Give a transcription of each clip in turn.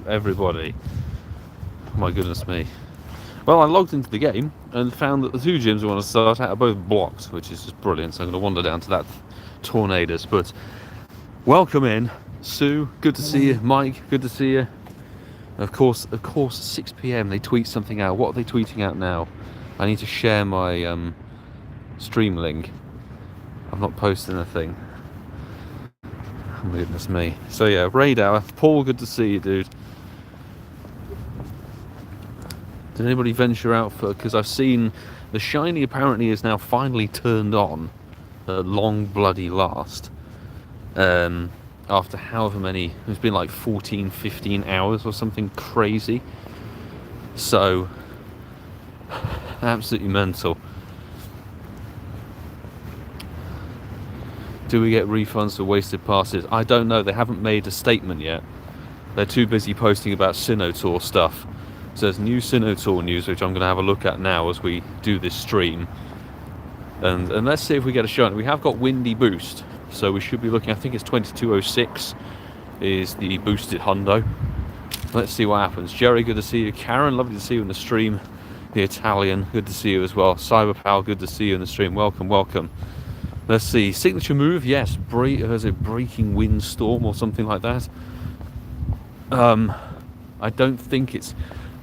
everybody. My goodness me. Well, I logged into the game and found that the two gyms I want to start at are both blocked, which is just brilliant. So I'm going to wander down to that Tornadus. But welcome in, Sue. Good to see you. Mike, good to see you. Of course, 6 p.m. they tweet something out. What are they tweeting out now? I need to share my stream link. I'm not posting a thing. Oh, goodness me. So yeah, raid hour. Paul, good to see you, dude. Did anybody venture out for? Because I've seen the shiny apparently is now finally turned on at long bloody last. After however many, it's been like 14, 15 hours or something crazy. So absolutely mental. Do we get refunds for wasted passes? I don't know. They haven't made a statement yet. They're too busy posting about Sinotaur stuff. So there's new Sinotaur news, which I'm going to have a look at now as we do this stream. And let's see if we get a shot. We have got Windy Boost, so we should be looking, I think it's 2206 is the boosted hundo. Let's see what happens. Jerry, good to see you. Karen, lovely to see you in the stream. The Italian, good to see you as well. Cyberpal, good to see you in the stream. Welcome, welcome. Let's see. Signature move, yes. There's a breaking windstorm or something like that. I don't think it's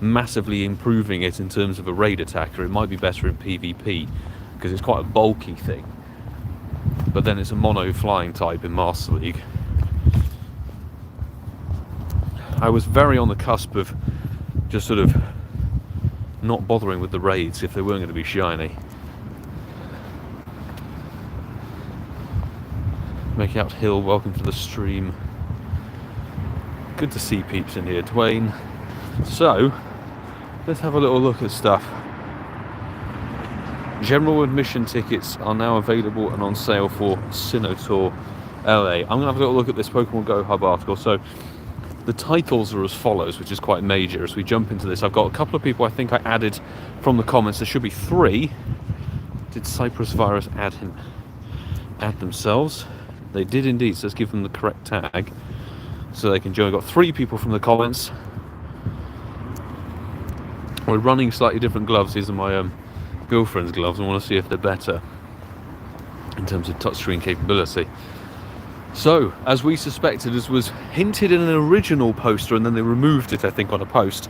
massively improving it in terms of a raid attacker. It might be better in PvP because it's quite a bulky thing. But then it's a mono flying type in Master League. I was very on the cusp of just sort of not bothering with the raids if they weren't going to be shiny. Make out Hill, welcome to the stream. Good to see peeps in here, Dwayne. So, let's have a little look at stuff. General admission tickets are now available and on sale for Sinotaur LA. I'm going to have a little look at this Pokemon Go Hub article. So, the titles are as follows, which is quite major. As we jump into this, I've got a couple of people I think I added from the comments. There should be 3. Did Cypress Virus add themselves? They did indeed, so let's give them the correct tag so they can join. I've got 3 people from the comments. We're running slightly different gloves. These are my girlfriend's gloves. I want to see if they're better in terms of touchscreen capability. So, as we suspected, as was hinted in an original poster, and then they removed it, I think, on a post,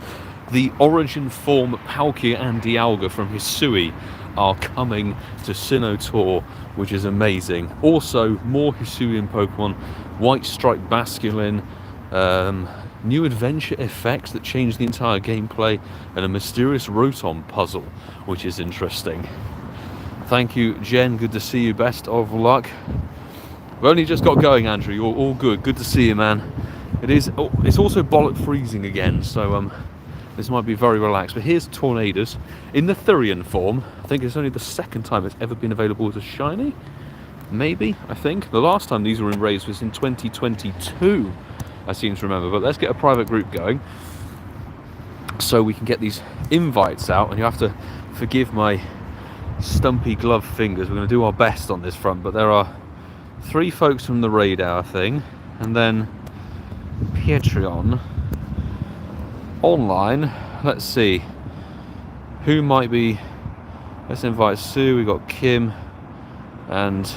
the Origin Form Palkia and Dialga from Hisui are coming to Sinotaur, which is amazing. Also, more Hisuian Pokemon, White Stripe Basculin, new adventure effects that change the entire gameplay, and a mysterious Rotom puzzle, which is interesting. Thank you, Jen. Good to see you. Best of luck. We only just got going, Andrew. You're all good. Good to see you, man. It's also bollock freezing again, so this might be very relaxed. But here's Tornadus in the Therian form. I think it's only the second time it's ever been available as a shiny. Maybe, I think. The last time these were in raids was in 2022, I seem to remember. But let's get a private group going so we can get these invites out. And you have to forgive my stumpy glove fingers. We're going to do our best on this front. But there are 3 folks from the raid hour thing, and then Patreon online. Let's see who might be. Let's invite Sue. We got Kim, and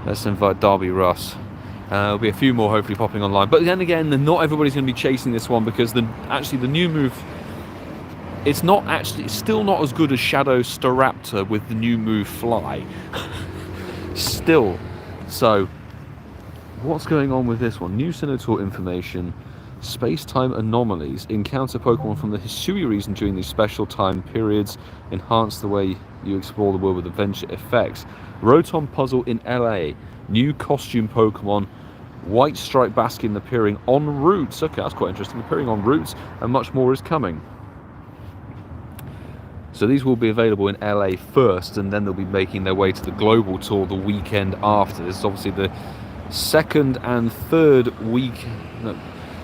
let's invite Darby Russ. There'll be a few more hopefully popping online, but then again, not everybody's going to be chasing this one because the new move, it's still not as good as Shadow Staraptor with the new move Fly. Still. So, what's going on with this one? New Sinotaur information. Space-time anomalies. Encounter Pokemon from the Hisui region during these special time periods. Enhance the way you explore the world with adventure effects. Rotom puzzle in LA. New costume Pokemon. White Stripe Baskin appearing en route. Okay, that's quite interesting. Appearing en route, and much more is coming. So these will be available in LA first, and then they'll be making their way to the global tour the weekend after. This is obviously the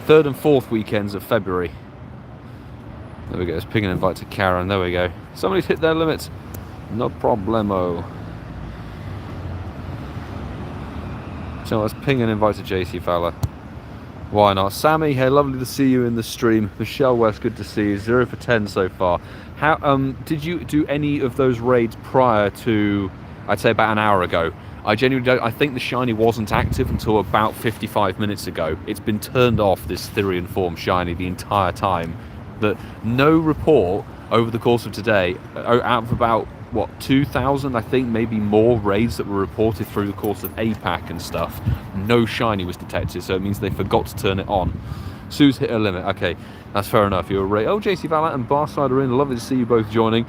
third and fourth weekends of February. There we go. Let's ping an invite to Karen. There we go. Somebody's hit their limit. No problemo. So let's ping an invite to JC Fowler. Why not? Sammy, hey, lovely to see you in the stream. Michelle West, good to see you. 0 for 10 so far. How did you do any of those raids prior to, I'd say about an hour ago? I genuinely don't. I think the shiny wasn't active until about 55 minutes ago. It's been turned off, this Therian form shiny, the entire time. That no report over the course of today, out of about, what, 2,000, I think, maybe more raids that were reported through the course of APAC and stuff, no shiny was detected, so it means they forgot to turn it on. Sue's hit her limit. Okay, that's fair enough. You're right. Oh, JC Vallant and Barside are in. Lovely to see you both joining.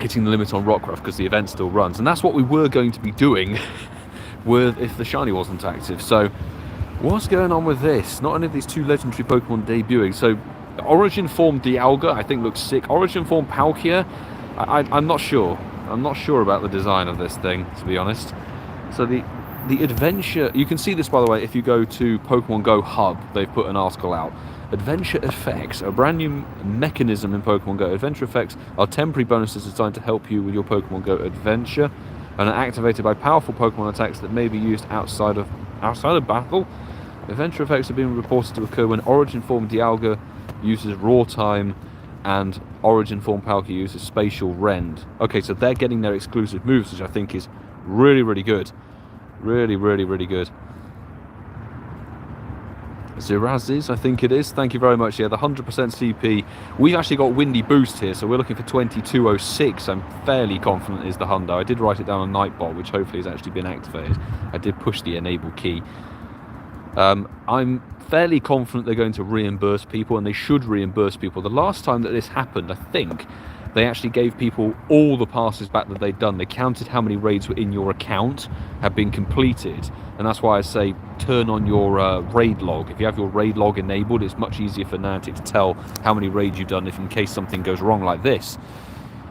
Hitting the limit on Rockruff because the event still runs, and that's what we were going to be doing if the shiny wasn't active. So what's going on with this? Not only of these two legendary Pokemon debuting. So Origin Form Dialga, I think, looks sick. Origin Form Palkia, I'm not sure. I'm not sure about the design of this thing, to be honest. So the adventure, you can see this, by the way, if you go to Pokemon Go Hub, they've put an article out. Adventure effects, a brand new mechanism in Pokemon Go. Adventure effects are temporary bonuses designed to help you with your Pokemon Go adventure, and are activated by powerful Pokemon attacks that may be used outside of battle. Adventure effects have been reported to occur when Origin Form Dialga uses Raw Time and Origin Form Palkia uses Spatial Rend. Okay, so they're getting their exclusive moves, which I think is really, really good. Really, really, really good. Zirazes, I think it is. Thank you very much. Yeah, the 100% CP. We've actually got Windy Boost here, so we're looking for 2206. I'm fairly confident is the hundo. I did write it down on Nightbot, which hopefully has actually been activated. I did push the enable key. I'm fairly confident they're going to reimburse people, and they should reimburse people. The last time that this happened, I think, they actually gave people all the passes back that they'd done. They counted how many raids were in your account, had been completed, and that's why I say turn on your raid log. If you have your raid log enabled, it's much easier for Niantic to tell how many raids you've done if in case something goes wrong like this.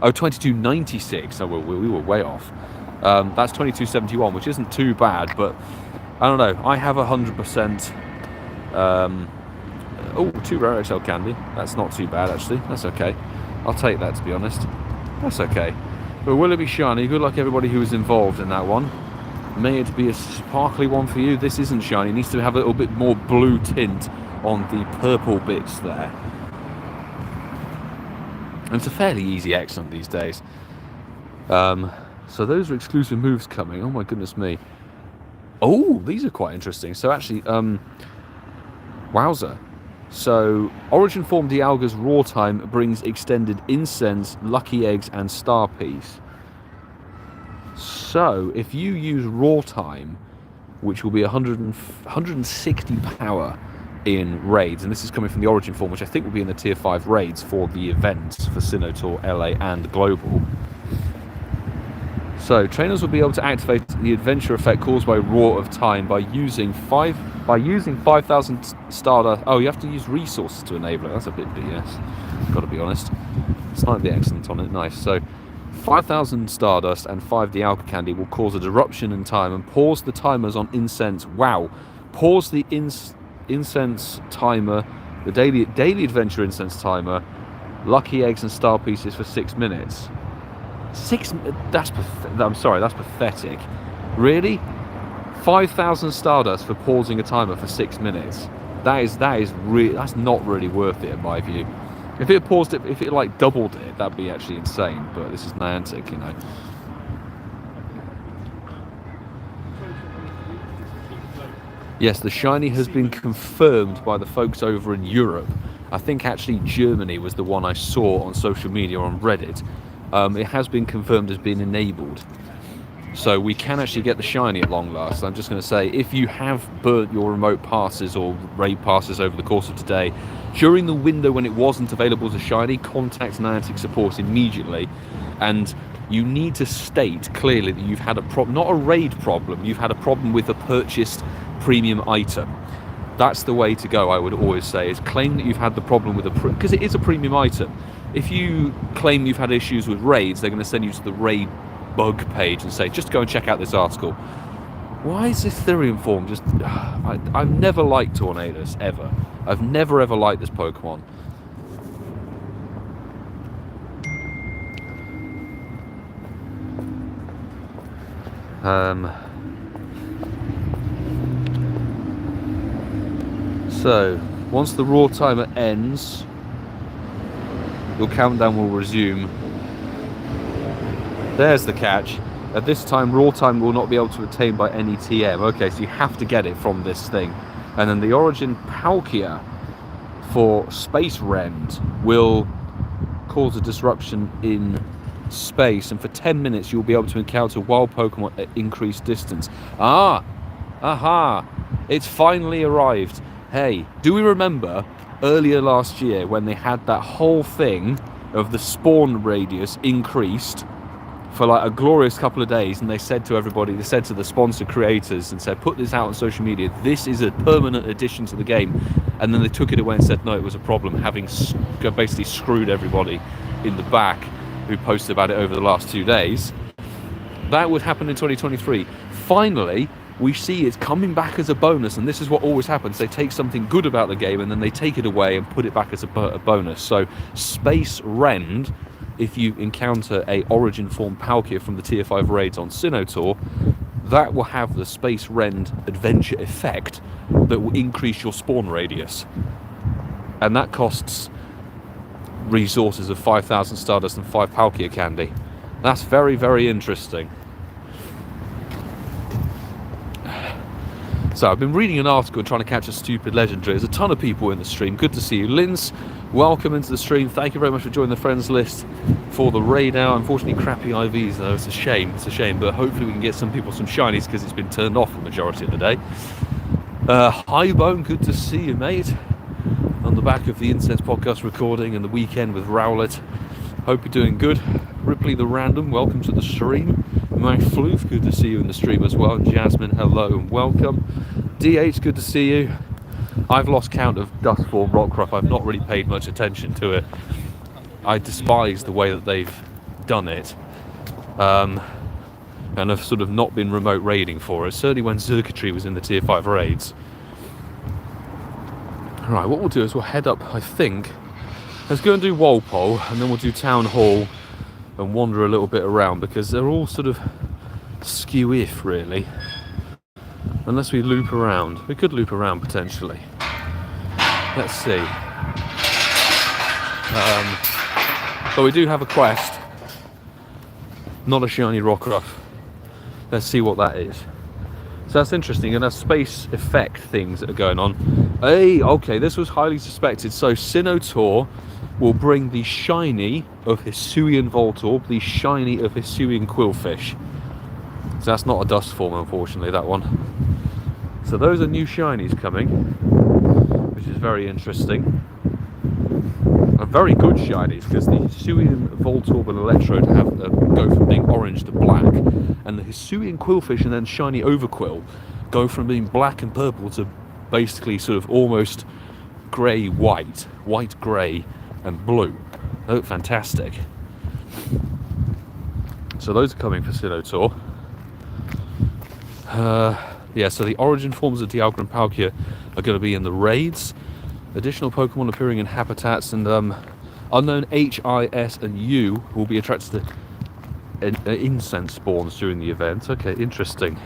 Oh, 2296, so we were way off. That's 2271, which isn't too bad, but I don't know. I have 100%. Oh, 2 rare XL candy. That's not too bad, actually. That's okay. I'll take that, to be honest. That's okay. But will it be shiny? Good luck, everybody who was involved in that one. May it be a sparkly one for you. This isn't shiny. It needs to have a little bit more blue tint on the purple bits there. And it's a fairly easy excellent these days. So those are exclusive moves coming. Oh my goodness me. Oh, these are quite interesting. So actually, wowza. So, Origin Form Dialga's Raw Time brings extended Incense, Lucky Eggs, and Star Piece. So, if you use Raw Time, which will be 160 power in raids, and this is coming from the Origin Form, which I think will be in the Tier 5 raids for the events for Sinnoh, LA, and Global. So, trainers will be able to activate the adventure effect caused by Roar of Time by using 5,000 Stardust. Oh, you have to use resources to enable it. That's a bit BS. Got to be honest. It's not the excellent on it. Nice. So, 5,000 Stardust and 5 Dialga Candy will cause a disruption in time and pause the timers on Incense. Wow. Pause the Incense timer, the daily adventure Incense timer, Lucky Eggs and Star Pieces for 6 minutes. I'm sorry, that's pathetic. Really? 5,000 Stardust for pausing a timer for 6 minutes. That's not really worth it in my view. If it paused it, if it like doubled it, that'd be actually insane. But this is Niantic, you know. Yes, the shiny has been confirmed by the folks over in Europe. I think actually Germany was the one I saw on social media on Reddit. It has been confirmed as being enabled. So we can actually get the shiny at long last. I'm just going to say, if you have burnt your remote passes or raid passes over the course of today, during the window when it wasn't available as a shiny, contact Niantic support immediately. And you need to state clearly that you've had a problem, not a raid problem, you've had a problem with a purchased premium item. That's the way to go, I would always say, is claim that you've had the problem with because it is a premium item. If you claim you've had issues with raids, they're going to send you to the raid bug page and say, just go and check out this article. Why is this Therian form just... I've never liked Tornadus, ever. I've never ever liked this Pokemon. So, once the raw timer ends, your countdown will resume. There's the catch. At this time, raw time will not be able to attain by any TM. Okay, so you have to get it from this thing. And then the Origin Palkia for Space Rend will cause a disruption in space, and for 10 minutes you'll be able to encounter wild Pokemon at increased distance. Aha! It's finally arrived. Hey, do we remember earlier last year when they had that whole thing of the spawn radius increased for like a glorious couple of days, and they said to everybody, they said to the sponsor creators and said, put this out on social media, this is a permanent addition to the game, and then they took it away and said no, it was a problem, having basically screwed everybody in the back who posted about it over the last 2 days. That would happen in 2023. Finally, we see it's coming back as a bonus, and this is what always happens. They take something good about the game and then they take it away and put it back as a bonus. So Space Rend, if you encounter a Origin form Palkia from the Tier 5 raids on Sinnoh Tour, that will have the Space Rend adventure effect that will increase your spawn radius. And that costs resources of 5,000 Stardust and 5 Palkia Candy. That's very, very interesting. So I've been reading an article and trying to catch a stupid legendary. There's a ton of people in the stream. Good to see you. Linz, welcome into the stream. Thank you very much for joining the friends list for the raid out. Unfortunately, crappy IVs though. It's a shame. It's a shame. But hopefully we can get some people some shinies because it's been turned off the majority of the day. Highbone, good to see you, mate. On the back of the Incense podcast recording and the weekend with Rowlet. Hope you're doing good. Ripley the Random, welcome to the stream. Mike Floof, good to see you in the stream as well. Jasmine, hello and welcome. DH, good to see you. I've lost count of Dustform Rockruff. I've not really paid much attention to it. I despise the way that they've done it. And have sort of not been remote raiding for it. Certainly when Xurkitree was in the Tier 5 raids. Alright, what we'll do is we'll head up, I think. Let's go and do Walpole, and then we'll do Town Hall and wander a little bit around, because they're all sort of skew-if, really. Unless we loop around. We could loop around, potentially. Let's see. But we do have a quest. Not a shiny Rockruff. Let's see what that is. So that's interesting, and there's space effect things that are going on. Hey, okay, this was highly suspected. So Sinnoh Tour will bring the shiny of Hisuian Voltorb, the shiny of Hisuian Quillfish. So that's not a dust form, unfortunately, that one. So those are new shinies coming, which is very interesting. And very good shinies, because the Hisuian Voltorb and Electrode have go from being orange to black, and the Hisuian Quillfish and then shiny Overquill go from being black and purple to basically sort of almost grey-white, white-grey and blue. They look fantastic. So those are coming for Sinnoh Tour. Yeah, so the origin forms of Dialga and Palkia are going to be in the raids. Additional Pokemon appearing in habitats, and unknown H, I, S and U will be attracted to incense spawns during the event. Okay, interesting.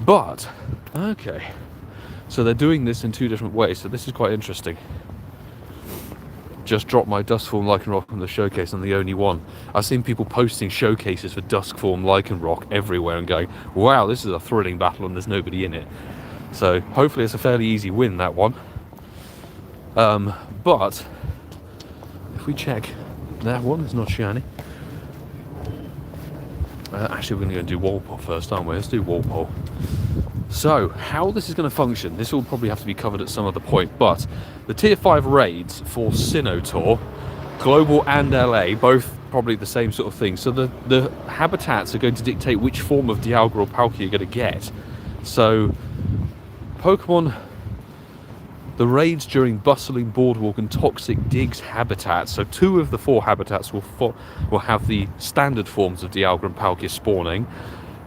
But, okay. So they're doing this in 2 different ways, so this is quite interesting. Just dropped my Duskform Lycanroc from the showcase, and the only one. I've seen people posting showcases for Duskform Lycanroc everywhere and going, wow, this is a thrilling battle and there's nobody in it. So hopefully it's a fairly easy win, that one. But if we check, that one is not shiny. Actually, we're going to go and do Walpole first, aren't we? Let's do Walpole. So, how this is going to function, this will probably have to be covered at some other point, but the Tier 5 raids for Sinnoh Tour, Global and LA, both probably the same sort of thing. So the habitats are going to dictate which form of Dialga or Palkia you're going to get. So, Pokemon, the raids during Bustling Boardwalk and Toxic Digs habitats, so 2 of the 4 habitats will have the standard forms of Dialga and Palkia spawning,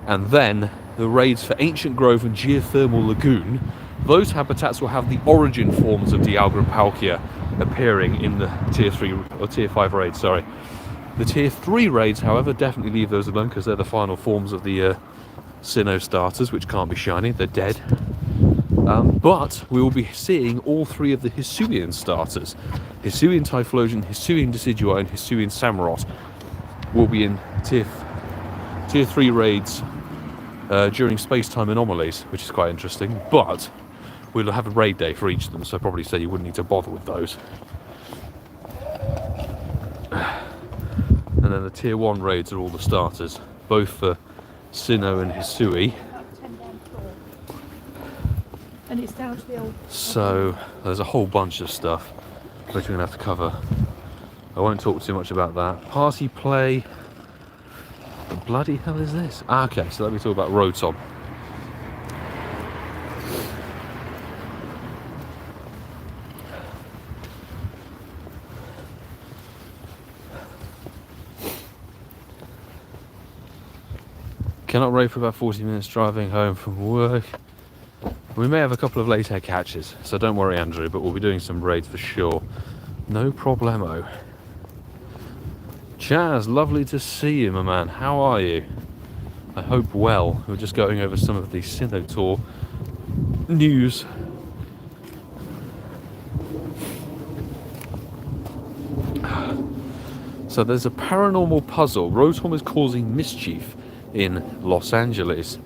and then the raids for Ancient Grove and Geothermal Lagoon, those habitats will have the origin forms of Dialga and Palkia appearing in the Tier 3 or Tier 5 raids, sorry. The Tier 3 raids, however, definitely leave those alone, because they're the final forms of the Sinnoh starters, which can't be shiny, they're dead. But we will be seeing all 3 of the Hisuian starters. Hisuian Typhlosion, Hisuian Decidueye, and Hisuian Samurott will be in tier 3 raids during space-time anomalies, which is quite interesting. But we'll have a raid day for each of them, so I probably say you wouldn't need to bother with those. And then the tier 1 raids are all the starters, both for Sinnoh and Hisui. And it's down to the old. So there's a whole bunch of stuff which we're going to have to cover. I won't talk too much about that. Party play. What the bloody hell is this? Okay, so let me talk about Rotom. Cannot raid for about 40 minutes driving home from work. We may have a couple of late head catches, so don't worry, Andrew, but we'll be doing some raids for sure. No problemo. Chaz, lovely to see you, my man. How are you? I hope well. We're just going over some of the Sinnoh Tour news. So there's a paranormal puzzle. Rotom is causing mischief in Los Angeles.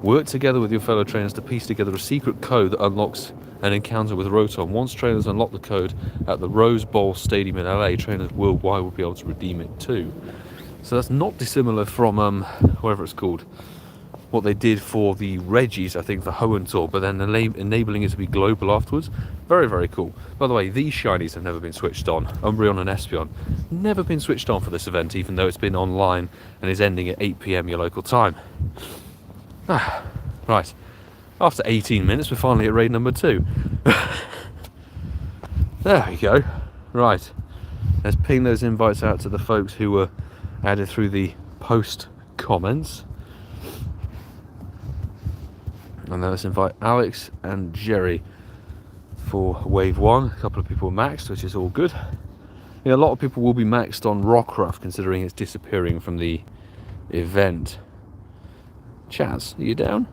Work together with your fellow trainers to piece together a secret code that unlocks an encounter with Rotom. Once trainers unlock the code at the Rose Bowl Stadium in LA, trainers worldwide will be able to redeem it too. So that's not dissimilar from whatever it's called, what they did for the Reggies, I think, for Hoenn Tour, but then enabling it to be global afterwards. Very, very cool. By the way, these shinies have never been switched on. Umbreon and Espeon never been switched on for this event, even though it's been online and is ending at 8 PM your local time. Right. After 18 minutes, we're finally at raid number 2. There we go. Right. Let's ping those invites out to the folks who were added through the post comments. And then let's invite Alex and Jerry for wave 1. A couple of people maxed, which is all good. Yeah, a lot of people will be maxed on Rockruff, considering it's disappearing from the event. Chaz, are you down?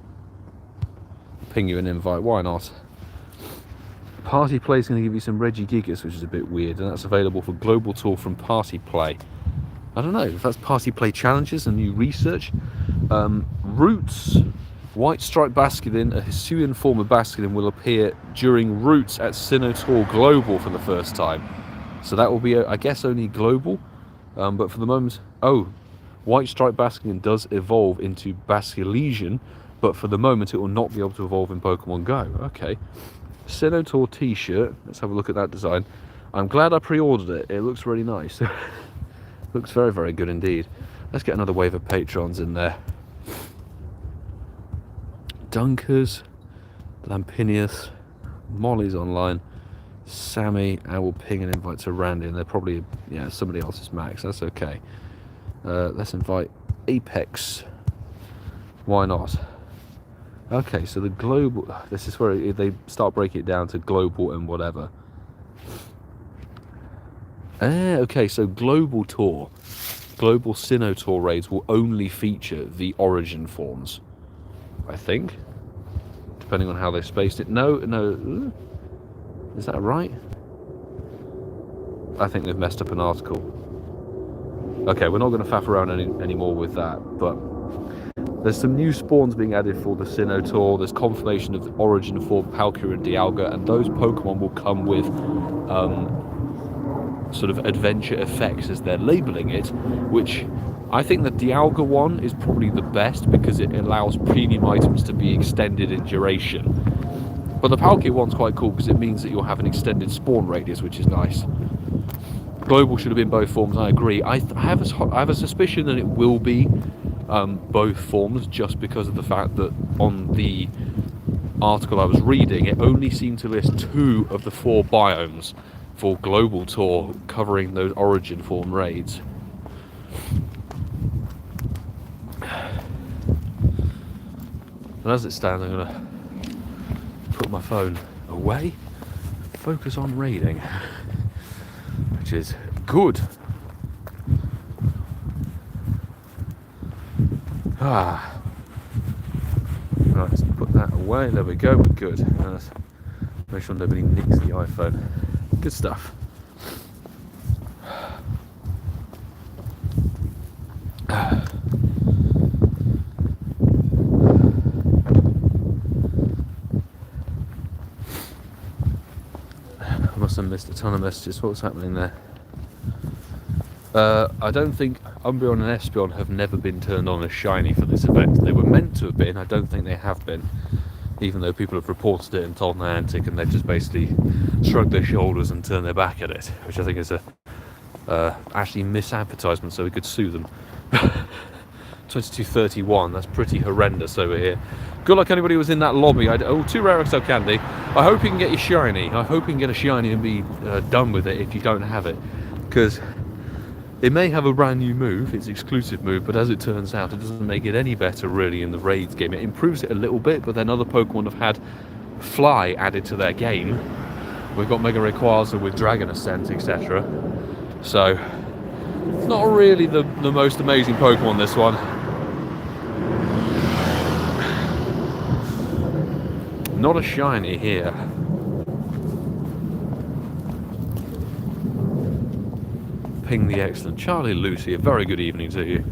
Ping you an invite, why not? Party Play is going to give you some Regigigas, which is a bit weird, and that's available for Global Tour from Party Play. I don't know if that's Party Play challenges and new research. Roots, White Stripe Basculin, a Hisuian form of Basculin, will appear during Roots at Sinnoh Tour Global for the first time. So that will be, I guess, only global. But for the moment, White Stripe Basculin does evolve into Basculesian, but for the moment it will not be able to evolve in Pokemon Go. Okay. Sinnoh Tour t-shirt. Let's have a look at that design. I'm glad I pre-ordered it. It looks really nice. Looks very, very good indeed. Let's get another wave of patrons in there. Dunkers, Lampinius, Molly's online, Sammy. I will ping an invite to Randy, and they're probably, yeah, somebody else's max. That's okay. Let's invite Apex. Why not? Okay, so the global, this is where they start breaking it down to global and whatever. Okay, so global tour, global Sinnoh Tour raids will only feature the origin forms, I think, depending on how they spaced it. No, is that right? I think they've messed up an article. Okay, we're not going to faff around anymore with that, but there's some new spawns being added for the Sinnoh Tour. There's confirmation of the origin for Palkia and Dialga, and those Pokemon will come with sort of adventure effects, as they're labeling it, which I think the Dialga one is probably the best because it allows premium items to be extended in duration. But the Palkia one's quite cool because it means that you'll have an extended spawn radius, which is nice. Global should have been both forms, I agree. I have a suspicion that it will be both forms, just because of the fact that on the article I was reading, it only seemed to list 2 of the 4 biomes for Global Tour covering those origin form raids. And as it stands, I'm going to put my phone away, focus on raiding, which is good. Right, let's put that away. There we go. We're good. Let's make sure nobody nicks the iPhone. Good stuff. I must have missed a ton of messages. What's happening there? I don't think Umbreon and Espeon have never been turned on as shiny for this event. They were meant to have been. I don't think they have been, even though people have reported it and told Niantic, and they've just basically shrugged their shoulders and turned their back at it, which I think is a actually misadvertisement, so we could sue them. 2231, that's pretty horrendous over here. Good luck anybody who was in that lobby. Oh, 2 rare XL candy. I hope you can get your shiny. I hope you can get a shiny and be done with it if you don't have it, because it may have a brand new move, its exclusive move, but as it turns out, it doesn't make it any better really in the raids game. It improves it a little bit, but then other Pokemon have had Fly added to their game. We've got Mega Rayquaza with Dragon Ascent, etc. So, not really the most amazing Pokemon, this one. Not a shiny here. Ping the excellent Charlie Lucy, a very good evening to you.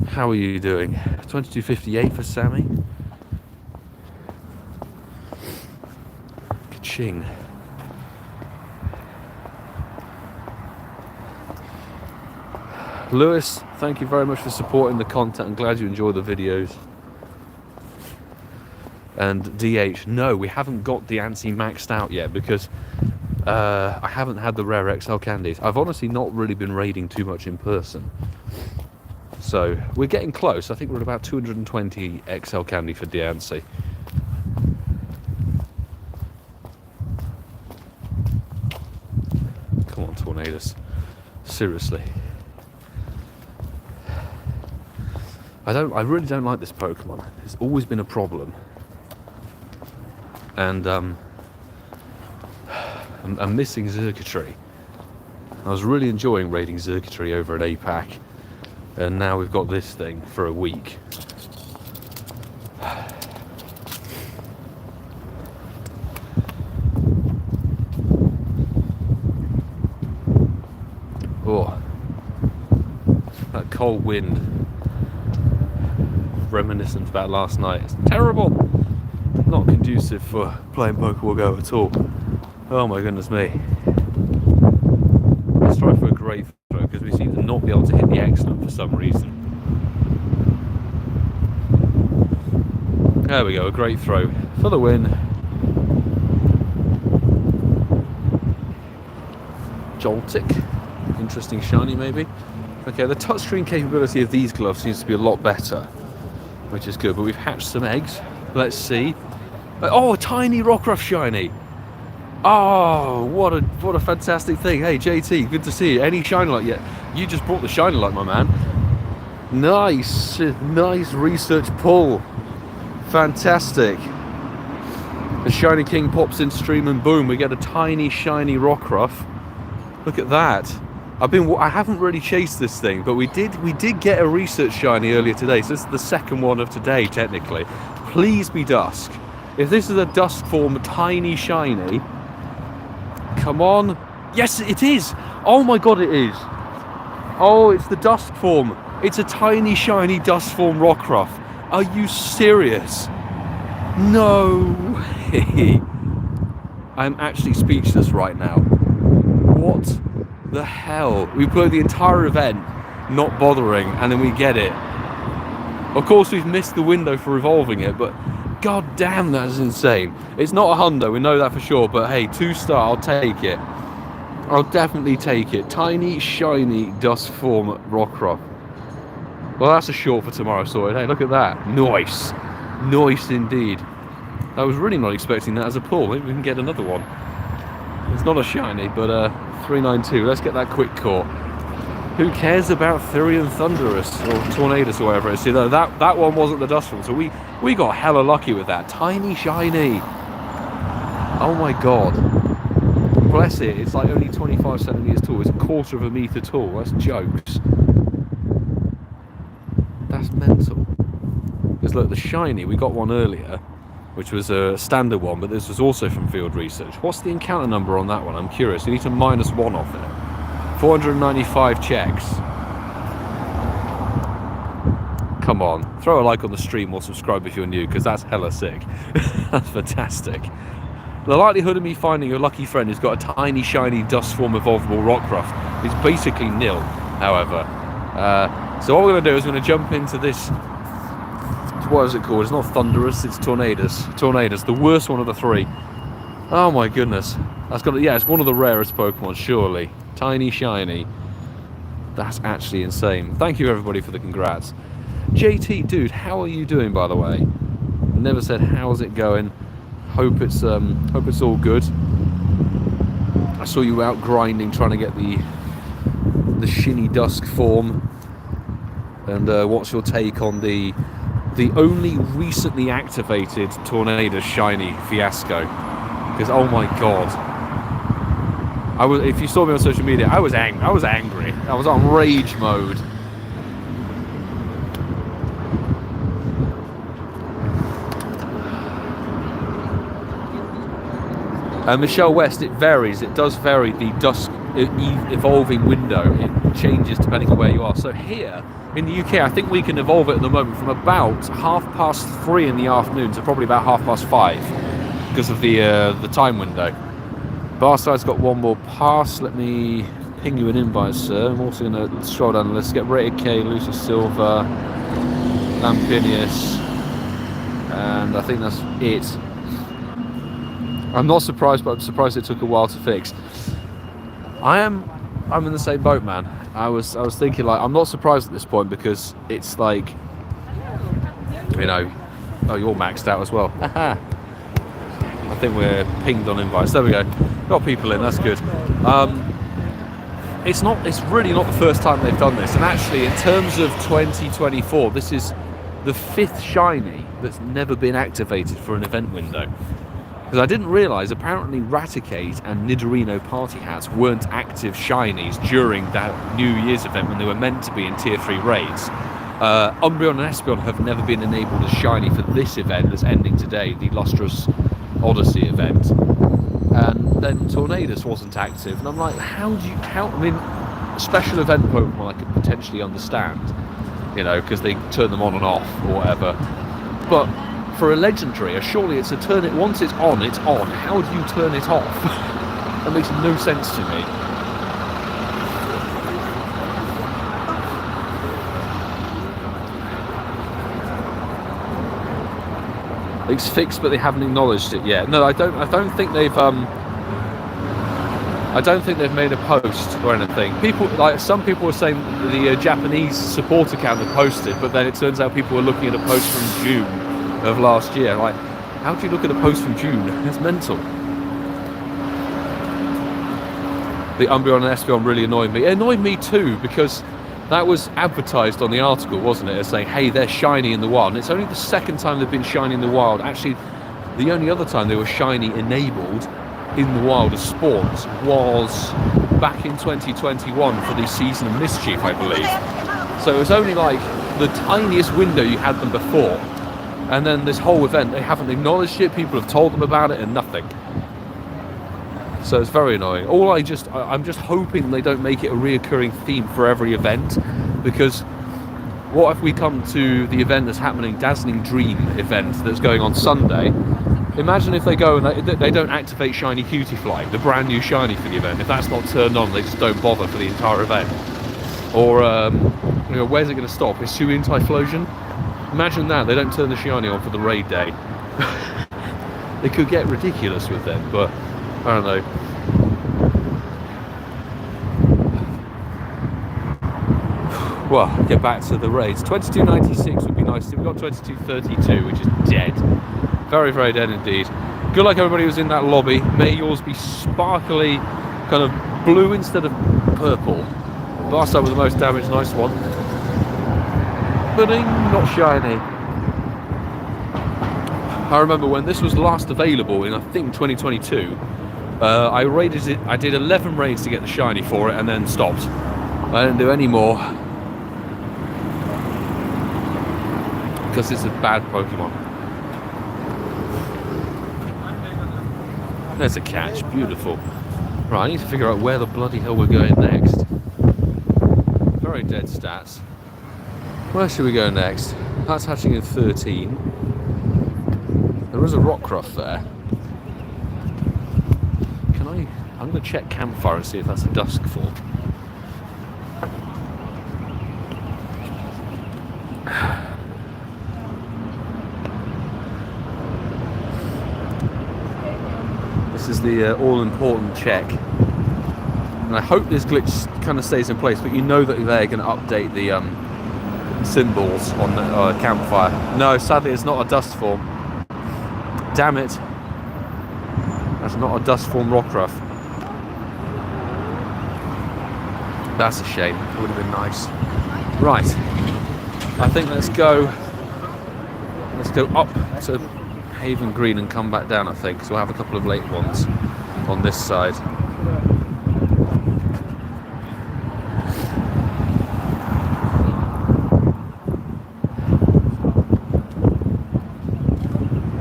How are you doing? 2258 for Sammy. Ka-ching. Lewis, thank you very much for supporting the content. I'm glad you enjoy the videos. And DH, no, we haven't got the Antsy maxed out yet because I haven't had the rare XL candies. I've honestly not really been raiding too much in person. So we're getting close. I think we're at about 220 XL candy for Diancie. Come on, Tornadus. Seriously. I really don't like this Pokemon. It's always been a problem. And I'm missing Xurkitree. I was really enjoying raiding Xurkitree over at APAC, and now we've got this thing for a week. Oh, that cold wind, reminiscent about last night. It's terrible. Not conducive for playing PoGoMiloUK at all. Oh my goodness me. Let's try for a great throw because we seem to not be able to hit the excellent for some reason. There we go, a great throw for the win. Joltik. Interesting shiny maybe. Okay, the touchscreen capability of these gloves seems to be a lot better, which is good, but we've hatched some eggs. Let's see. Oh, a tiny Rockruff shiny. Oh, what a fantastic thing. Hey, JT, good to see you. Any shiny light yet? You just brought the shiny light, my man. Nice research pull. Fantastic. The Shiny King pops in stream and boom, we get a tiny, shiny Rockruff. Look at that. I haven't really chased this thing, but we did get a research shiny earlier today, so this is the second one of today, technically. Please be Dusk. If this is a Dusk form, tiny shiny, come on. Yes, it is. Oh my god, it is. Oh, it's the Dusk form. It's a tiny shiny Dusk form Rockruff. Are you serious? No way. I'm actually speechless right now. What the hell? We played the entire event not bothering, and then we get it. Of course, we've missed the window for evolving it, but god damn, that's insane. It's not a hundo, we know that for sure, but hey, 2-star, I'll take it. I'll definitely take it. Tiny, shiny, Dusk form Rockruff. Well, that's a short for tomorrow sorted. Hey, look at that. Nice. Nice indeed. I was really not expecting that as a pull. Maybe we can get another one. It's not a shiny, but 392. Let's get that quick core. Who cares about Therian Tornadus or Tornadus or whatever it is? See, that one wasn't the Dust form, so we got hella lucky with that. Tiny shiny. Oh my god. Bless it. It's like only 25 centimeters tall. It's a quarter of a meter tall. That's jokes. That's mental. It's look, the shiny, we got one earlier, which was a standard one, but this was also from field research. What's the encounter number on that one? I'm curious. You need to -1 off it. 495 checks. Come on, throw a like on the stream or subscribe if you're new, because that's hella sick. That's fantastic. The likelihood of me finding a lucky friend who's got a tiny, shiny, dust form evolvable Rockruff is basically nil, however. So what we're going to do is we're going to jump into this. What is it called? It's not Thunderous, it's Tornadus. Tornadus, the worst one of the three. Oh my goodness. That's got, yeah, it's one of the rarest Pokemon, surely. Tiny, shiny. That's actually insane. Thank you everybody for the congrats. JT, dude, how are you doing, by the way? I never said how's it going. Hope it's all good. I saw you out grinding, trying to get the Shinny Dusk form. And what's your take on the only recently activated Tornadus shiny fiasco? Because oh my god, if you saw me on social media, I was angry. I was on rage mode. Michelle West, it varies. It does vary. The dusk evolving window, it changes depending on where you are. So here in the UK, I think we can evolve it at the moment from about 3:30 in the afternoon to probably about 5:30 because of the time window. Barside's got one more pass. Let me ping you an invite, sir. I'm also going to scroll down the list. Get Rated K, Lucy Silver, Lampinius, and I think that's it. I'm not surprised, but I'm surprised it took a while to fix. I'm in the same boat, man. I was thinking, like, I'm not surprised at this point because it's like, you know, oh, you're maxed out as well. I think we're pinged on invites. There we go. Got people in. That's good. It's really not the first time they've done this. And actually, in terms of 2024, this is the 5th shiny that's never been activated for an event window. Because I didn't realise, apparently Raticate and Nidorino Party Hats weren't active shinies during that New Year's event when they were meant to be in Tier 3 raids. Umbreon and Espeon have never been enabled as shiny for this event that's ending today, the Lustrous Odyssey event. And then Tornadus wasn't active. And I'm like, I mean, special event Pokemon I could potentially understand, you know, because they turn them on and off or whatever. But for a legendary, surely it's once it's on, it's on. How do you turn it off? That makes no sense to me. It's fixed, but they haven't acknowledged it yet. No, I don't think they've made a post or anything. Some people were saying the Japanese support account had posted, but then it turns out people were looking at a post from June of last year. Like, how do you look at a post from June? It's mental. The Umbreon and Espeon really annoyed me. It annoyed me too, because that was advertised on the article, wasn't it? As saying, hey, they're shiny in the wild. And it's only the second time they've been shiny in the wild. Actually, the only other time they were shiny enabled in the wild as spawns was back in 2021 for the Season of Mischief, I believe. So it was only like the tiniest window you had them before. And then this whole event, they haven't acknowledged it, people have told them about it, and nothing. So it's very annoying. I'm just hoping they don't make it a reoccurring theme for every event, because what if we come to the event that's happening, Dazzling Dream event that's going on Sunday? Imagine if they go and they don't activate Shiny Cutiefly, the brand new shiny for the event. If that's not turned on, they just don't bother for the entire event. Or, you know, where's it going to stop? Is Sue Typhlosion? Imagine that, they don't turn the shiny on for the raid day. It could get ridiculous with them, but I don't know. Well, get back to the raids. 2296 would be nice. We've got 2232, which is dead. Very, very dead indeed. Good luck everybody who's in that lobby. May yours be sparkly, kind of blue instead of purple. Last time with the most damage, nice one. Pudding, not shiny. I remember when this was last available in, I think, 2022. I raided it. I did 11 raids to get the shiny for it, and then stopped. I didn't do any more because it's a bad Pokemon. There's a catch, beautiful. Right, I need to figure out where the bloody hell we're going next. Very dead stats. Where should we go next? That's hatching in 13. There is a Rockruff there. I'm going to check Campfire and see if that's a dusk form. This is the all-important check. And I hope this glitch kind of stays in place, but you know that they're going to update the symbols on the Campfire. No, sadly it's not a dust form. Damn it. That's not a dust form Rockruff. That's a shame. It would have been nice. Right. I think let's go up to Haven Green and come back down, I think. So we'll have a couple of late ones on this side.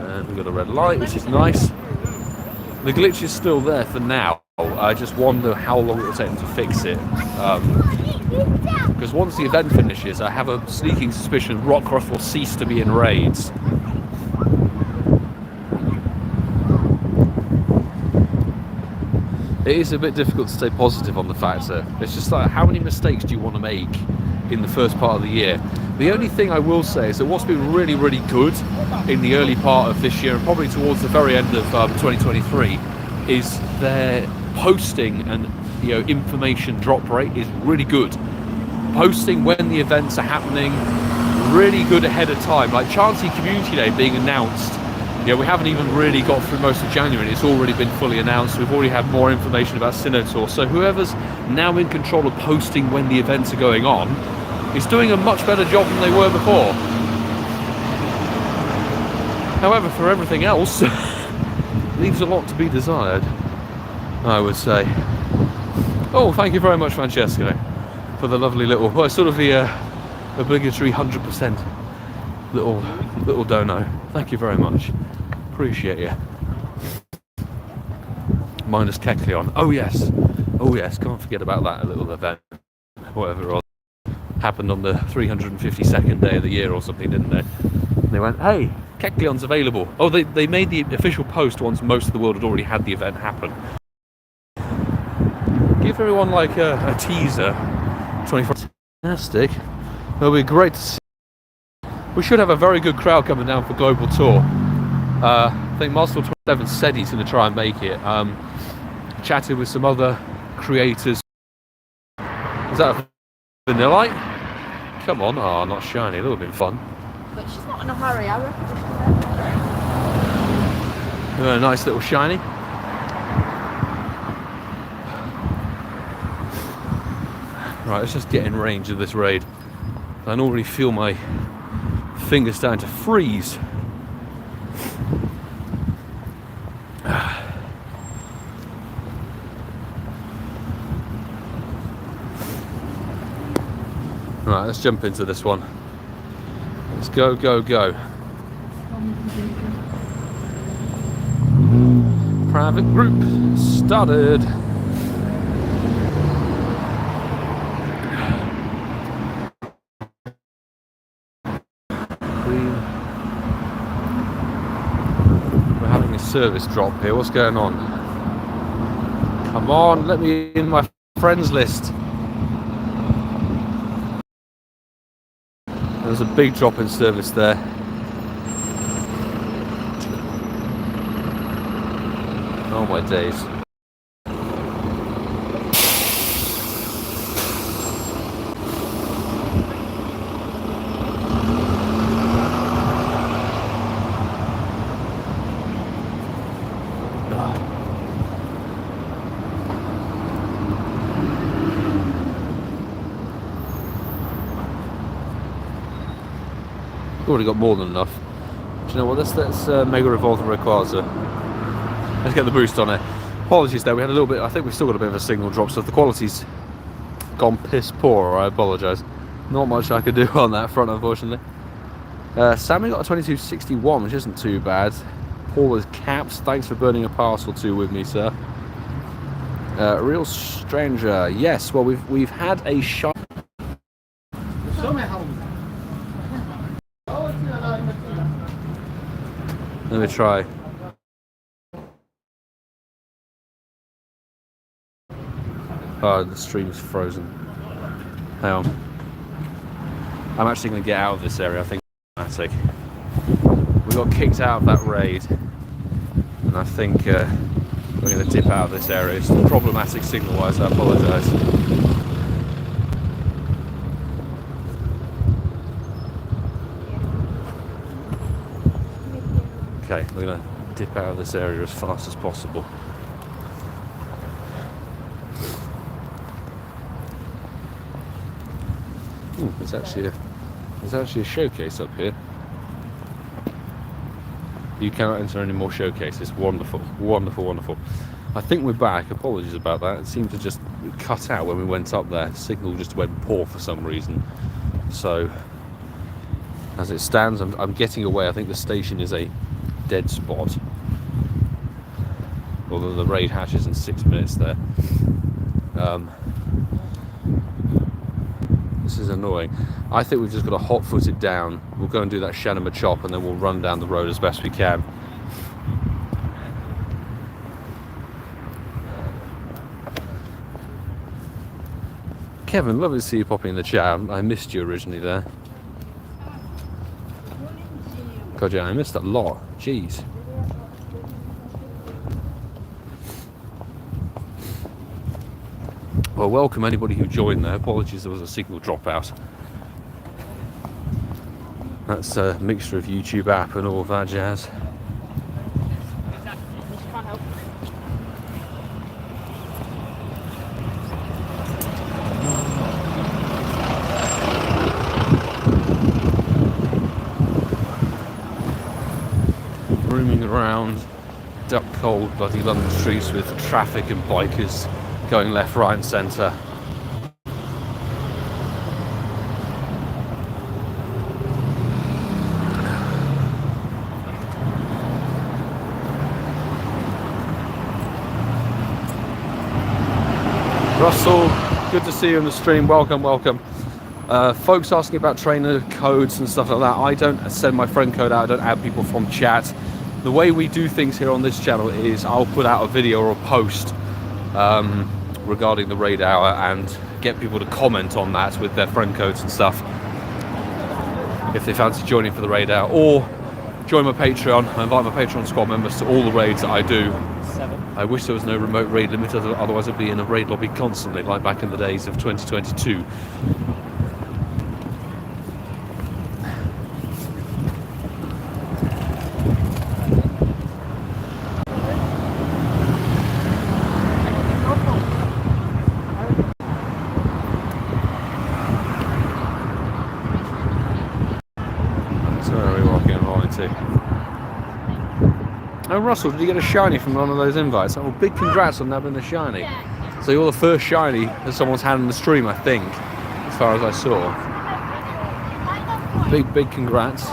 And we've got a red light, which is nice. The glitch is still there for now. I just wonder how long it will take them to fix it. Because once the event finishes, I have a sneaking suspicion Rockruff will cease to be in raids. It is a bit difficult to stay positive on the fact that it's just like, how many mistakes do you want to make in the first part of the year? The only thing I will say is that what's been really, really good in the early part of this year and probably towards the very end of 2023 is their posting and information drop rate is really good. Posting when the events are happening, really good ahead of time. Like Chansey Community Day being announced, we haven't even really got through most of January and it's already been fully announced. We've already had more information about Sinnoh. So whoever's now in control of posting when the events are going on is doing a much better job than they were before. However, for everything else, leaves a lot to be desired, I would say. Oh, thank you very much, Francesco, for the lovely little, well, sort of the obligatory 100% little dono. Thank you very much. Appreciate you. Minus Kecleon. Oh yes, can't forget about that little event. Whatever it was. Happened on the 352nd day of the year or something, didn't they? And they went, hey, Kecleon's available. Oh, they made the official post once most of the world had already had the event happen. Give everyone like a teaser. 24. Fantastic. It'll be great to see. We should have a very good crowd coming down for Global Tour. I think Master 27 said he's going to try and make it. Chatted with some other creators. Is that a Vanillite? Come on. Oh, not shiny. That would have been fun. But she's not in a hurry, I reckon. A nice little shiny. Right, let's just get in range of this raid. I can already feel my fingers starting to freeze. Right, let's jump into this one. Let's go. Private group started. We're having a service drop here. What's going on? Come on, let me in my friends list. There's a big drop in service there. Oh my days. Already got more than enough. Do you know what? Let's Mega Revolve and Rayquaza. Let's get the boost on it. Apologies there, we had a little bit, I think we've still got a bit of a signal drop, so if the quality's gone piss poor, I apologise. Not much I could do on that front, unfortunately. Sammy got a 2261, which isn't too bad. Paul is caps. Thanks for burning a parcel too with me, sir. Real stranger. Yes. Well, we've had a shot. Let me try. Oh, the stream's frozen. Hang on. I'm actually going to get out of this area. I think it's automatic. We got kicked out of that raid, and I think we're going to dip out of this area. It's problematic signal-wise. I apologise. Okay, we're going to dip out of this area as fast as possible. Ooh, there's actually a showcase up here. You cannot enter any more showcases. Wonderful, wonderful, wonderful. I think we're back. Apologies about that. It seemed to just cut out when we went up there. The signal just went poor for some reason. So, as it stands, I'm getting away. I think the station is a dead spot. Although the raid hatch is in 6 minutes there. This is annoying. I think we've just got to hot-foot it down. We'll go and do that Shanama chop, and then we'll run down the road as best we can. Kevin, lovely to see you popping in the chat. I missed you originally there. God, yeah, I missed a lot. Jeez. Well, welcome anybody who joined there. Apologies, there was a signal dropout. That's a mixture of YouTube app and all of that jazz. Roaming around duck cold bloody London streets with traffic and bikers going left, right and centre. Russell, good to see you on the stream. Welcome, welcome. Folks asking about trainer codes and stuff like that. I don't send my friend code out. I don't add people from chat. The way we do things here on this channel is I'll put out a video or a post regarding the raid hour and get people to comment on that with their friend codes and stuff if they fancy joining for the raid hour, or join my Patreon. I invite my Patreon squad members to all the raids that I do. I wish there was no remote raid limit, otherwise I'd be in a raid lobby constantly, like back in the days of 2022. Oh, Russell, did you get a shiny from one of those invites? Oh, big congrats on nabbing the shiny. Yeah. So you're the first shiny that someone's had in the stream, I think, as far as I saw. Big congrats.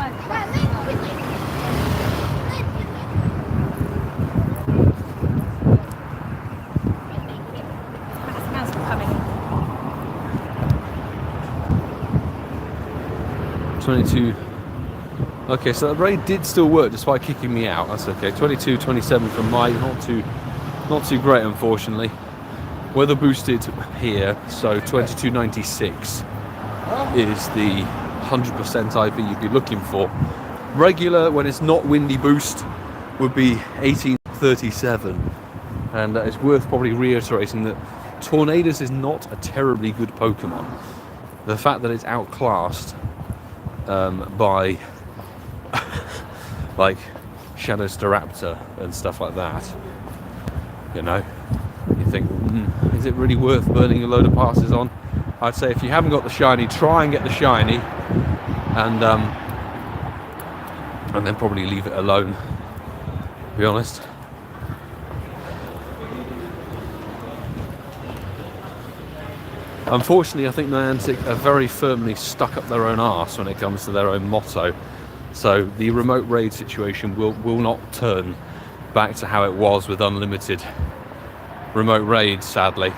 $22. Okay, so that raid did still work despite kicking me out. That's okay. 22.27 from Mike. Not too great, unfortunately. Weather boosted here, so 22.96 is the 100% IV you'd be looking for. Regular, when it's not windy boost, would be 18.37. And it's worth probably reiterating that Tornadus is not a terribly good Pokemon. The fact that it's outclassed by like Shadow Staraptor and stuff like that, you know, you think, is it really worth burning a load of passes on? I'd say if you haven't got the shiny, try and get the shiny, and then probably leave it alone, to be honest. Unfortunately, I think Niantic are very firmly stuck up their own arse when it comes to their own motto. So the remote raid situation will not turn back to how it was with unlimited remote raids, sadly.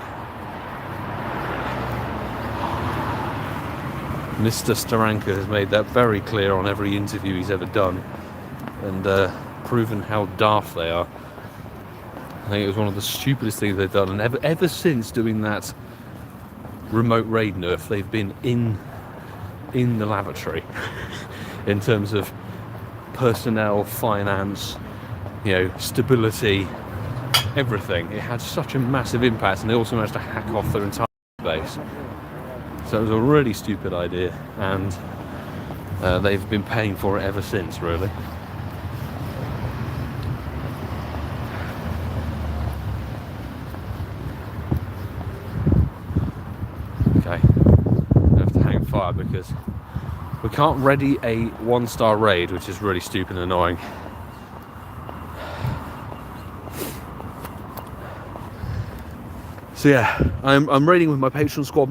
Mr. Steranka has made that very clear on every interview he's ever done, and proven how daft they are. I think it was one of the stupidest things they've done, and ever since doing that remote raid nerf, they've been in the lavatory in terms of personnel, finance, you know, stability, everything. It had such a massive impact, and they also managed to hack off their entire base. So it was a really stupid idea, and they've been paying for it ever since, really. Okay, I have to hang fire because we can't ready a 1-star raid, which is really stupid and annoying. So yeah, I'm raiding with my Patreon squad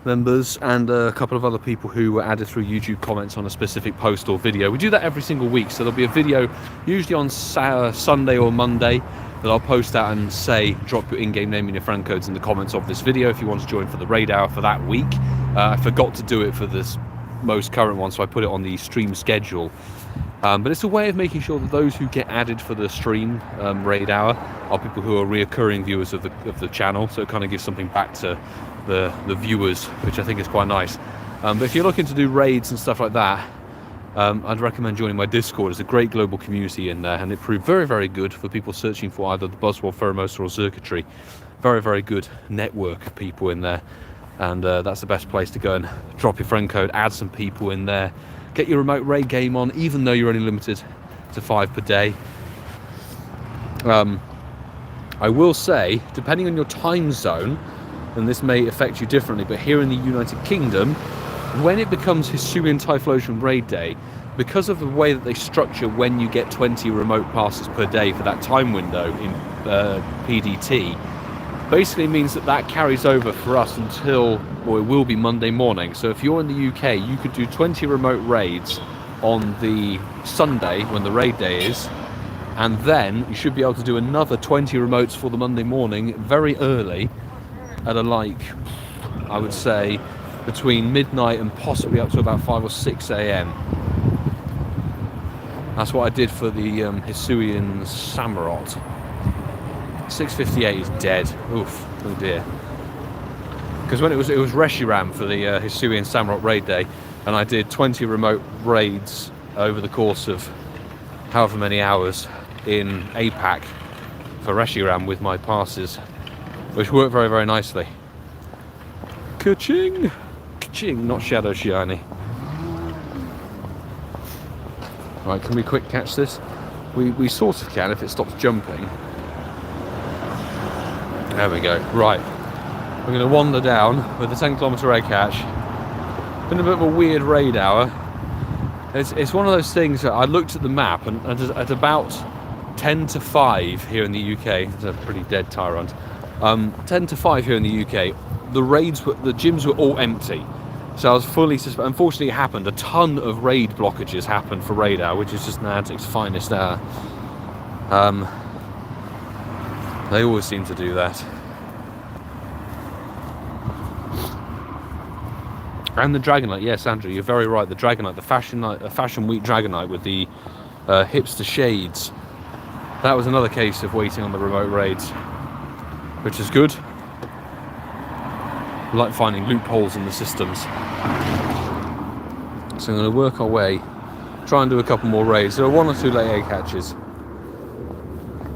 members and a couple of other people who were added through YouTube comments on a specific post or video. We do that every single week, so there'll be a video usually on Sunday or Monday that I'll post out and say, drop your in-game name and your friend codes in the comments of this video if you want to join for the raid hour for that week. I forgot to do it for this most current one, so I put it on the stream schedule. But it's a way of making sure that those who get added for the stream raid hour are people who are reoccurring viewers of the channel, so it kind of gives something back to the viewers, which I think is quite nice. But if you're looking to do raids and stuff like that, I'd recommend joining my Discord. There's a great global community in there, and it proved very, very good for people searching for either the Buzzword, Pheromosa or Circuitry. Very, very good network of people in there, and that's the best place to go and drop your friend code, add some people in there, get your remote raid game on, even though you're only limited to 5 per day. I will say, depending on your time zone, and this may affect you differently, but here in the United Kingdom, when it becomes Hisuian Typhlosion raid day, because of the way that they structure when you get 20 remote passes per day for that time window in PDT, basically means that carries over for us until, or it will be Monday morning. So if you're in the UK, you could do 20 remote raids on the Sunday when the raid day is, and then you should be able to do another 20 remotes for the Monday morning very early at I would say between midnight and possibly up to about 5 or 6 a.m. That's what I did for the Hisuian Samurott. 658 is dead. Oof, oh dear. Because when it was Reshiram for the Hisuian Samurott raid day, and I did 20 remote raids over the course of however many hours in APAC for Reshiram with my passes, which worked very, very nicely. Ka-ching! Ka-ching, not Shadow Shiny. Right, can we quick catch this? We sort of can if it stops jumping. There we go. Right. We're going to wander down with the 10-kilometre raid catch. Been a bit of a weird raid hour. It's one of those things that I looked at the map, and at about 10 to 5 here in the UK, it's a pretty dead tyrant. 10 to 5 here in the UK, the gyms were all empty. So I was fully unfortunately it happened. A ton of raid blockages happened for raid hour, which is just Niantic's finest hour. They always seem to do that. And the Dragonite, yes, Andrew, you're very right. The Dragonite, the Fashion Week Dragonite with the hipster shades. That was another case of waiting on the remote raids, which is good. I like finding loopholes in the systems. So I'm going to work our way, try and do a couple more raids. There are 1 or 2 late egg hatches,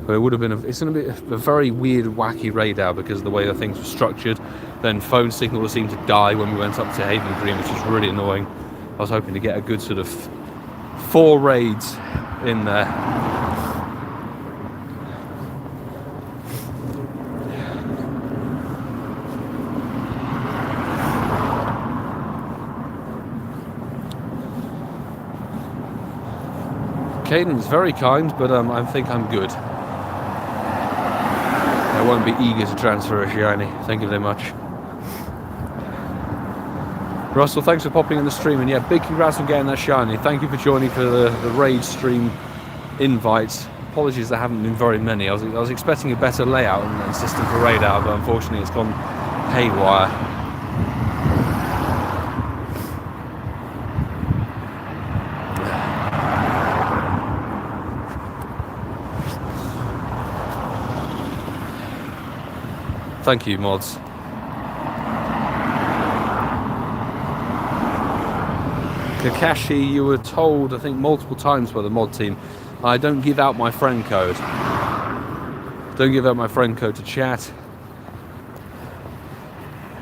but it would have been it's going to be a very weird, wacky raid hour because of the way that things were structured. Then phone signal seemed to die when we went up to Haven Green, which was really annoying. I was hoping to get a good sort of 4 raids in there. Caden's very kind, but I think I'm good. I won't be eager to transfer a shiny. Thank you very much. Russell, thanks for popping in the stream, and yeah, big congrats on getting that shiny. Thank you for joining for the raid stream invites. Apologies there haven't been very many. I was expecting a better layout and system for raid out, but unfortunately it's gone haywire. Thank you, mods. Kakashi, you were told, I think, multiple times by the mod team, I don't give out my friend code. Don't give out my friend code to chat.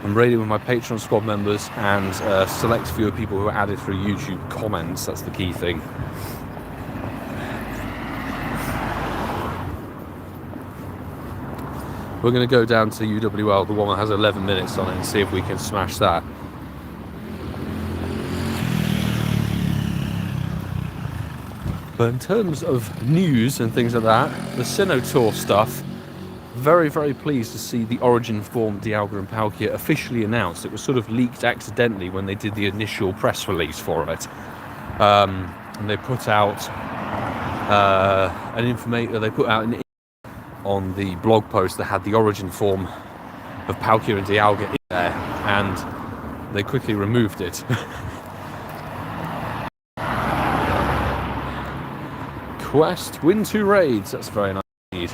I'm raiding with my Patreon squad members and a select few of people who are added through YouTube comments. That's the key thing. We're going to go down to UWL, the one that has 11 minutes on it, and see if we can smash that. But in terms of news and things like that, the Sinnoh Tour stuff, very, very pleased to see the Origin form Dialga and Palkia officially announced. It was sort of leaked accidentally when they did the initial press release for it. And they put out an on the blog post that had the Origin form of Palkia and Dialga in there, and they quickly removed it. Quest, win 2 raids, that's very nice indeed.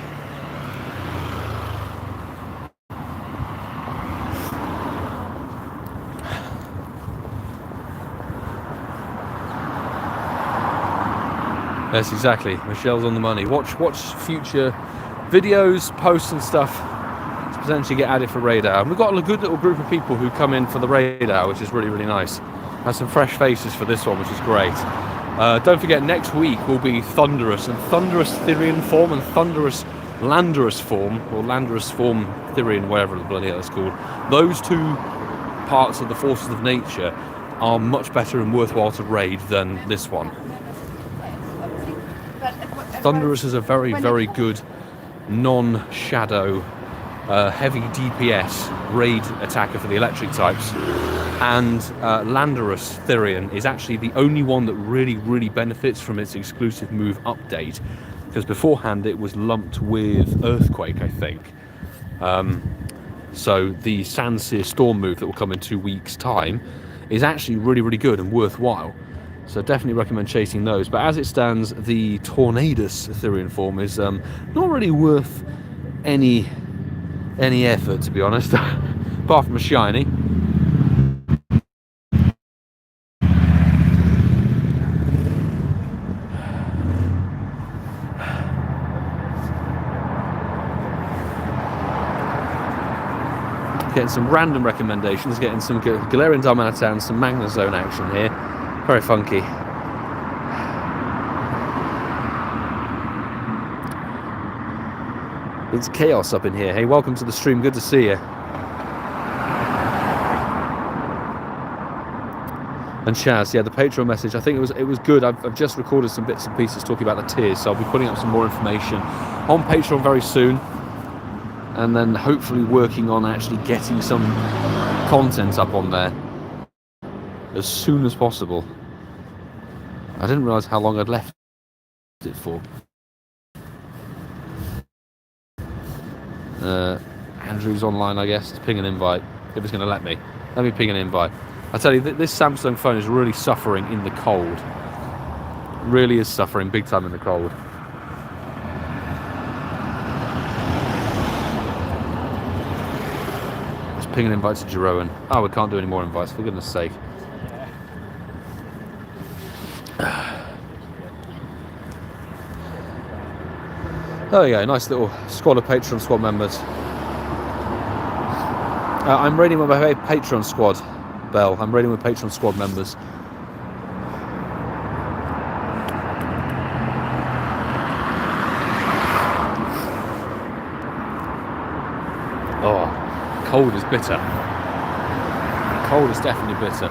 Yes, exactly. Michelle's on the money. Watch future videos, posts and stuff to potentially get added for raid hour. And we've got a good little group of people who come in for the raid hour, which is really, really nice. Have some fresh faces for this one, which is great. Don't forget, next week will be Thunderous and Thunderous Therian form and Thunderous Landorus form, or Landorus form Therian, whatever the bloody hell it's called. Those two parts of the forces of nature are much better and worthwhile to raid than this one. Thunderous is a very, very good non-shadow, heavy DPS raid attacker for the electric types. And Landorus Therian is actually the only one that really, really benefits from its exclusive move update. Because beforehand it was lumped with Earthquake, I think. So the Sandsear Storm move that will come in 2 weeks' time is actually really, really good and worthwhile. So definitely recommend chasing those. But as it stands, the Tornadus Therian form is not really worth any effort, to be honest, apart from a shiny. Getting some random recommendations, getting some Galarian Darmanitan, some Magnezone action here. Very funky. It's chaos up in here. Hey, welcome to the stream. Good to see you. And Chaz, yeah, the Patreon message, I think it was good. I've just recorded some bits and pieces talking about the tiers, so I'll be putting up some more information on Patreon very soon. And then hopefully working on actually getting some content up on there as soon as possible. I didn't realise how long I'd left it for. Andrew's online, I guess. Ping an invite if it's going to let me. Let me ping an invite. I tell you, this Samsung phone is really suffering in the cold. It really is suffering big time in the cold. Ping an invite to Jeroen. Oh, we can't do any more invites, for goodness sake. Oh yeah, nice little squad of Patreon squad members. I'm raiding with my Patreon squad, Belle. I'm raiding with Patreon squad members. Oh. Cold is bitter. Cold is definitely bitter.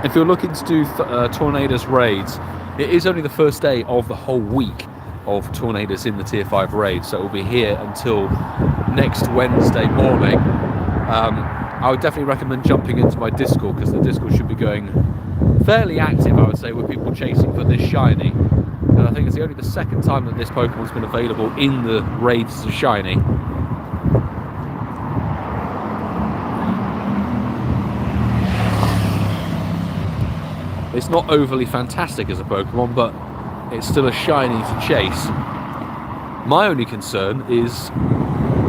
If you're looking to do Tornadus raids, it is only the first day of the whole week. of Tornadus in the Tier 5 raid, so it will be here until next Wednesday morning. I would definitely recommend jumping into my Discord, because the Discord should be going fairly active, I would say, with people chasing for this shiny. And I think it's only the second time that this Pokemon's been available in the raids as a shiny. It's not overly fantastic as a Pokemon, but it's still a shiny to chase. My only concern is,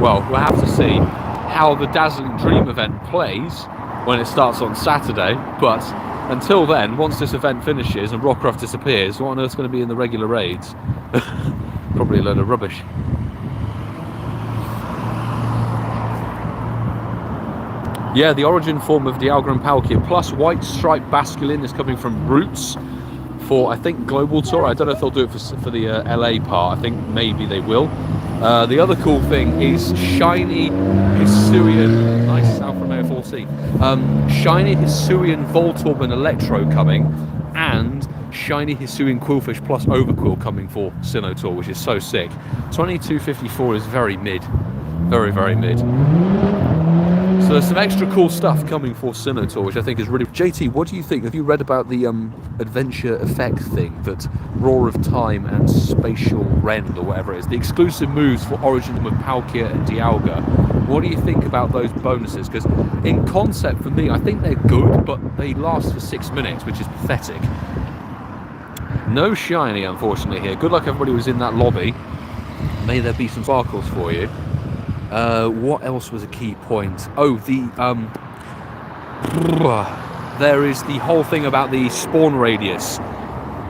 well, we'll have to see how the Dazzling Dream event plays when it starts on Saturday, but until then, once this event finishes and Rockruff disappears, what on earth's going to be in the regular raids? Probably a load of rubbish. Yeah, the origin form of Dialga and Palkia plus White Stripe Basculin is coming from Roots for, I think, Global Tour. I don't know if they'll do it for the LA part. I think maybe they will. The other cool thing is Shiny Hisuian, nice Alpha Romeo 14. Shiny Hisuian Voltorb and Electro coming, and Shiny Hisuian Quillfish plus Overquill coming for Sinnoh Tour, which is so sick. 2254 is very mid. Very, very mid. So there's some extra cool stuff coming for Sinnoh Tour, which I think is really... JT, what do you think? Have you read about the adventure effect thing that Roar of Time and Spatial Rend, or whatever it is, the exclusive moves for Origin with Palkia and Dialga? What do you think about those bonuses? Because in concept, for me, I think they're good, but they last for 6 minutes, which is pathetic. No shiny, unfortunately, here. Good luck, everybody who's in that lobby. May there be some sparkles for you. What else was a key point? Oh, there is the whole thing about the spawn radius.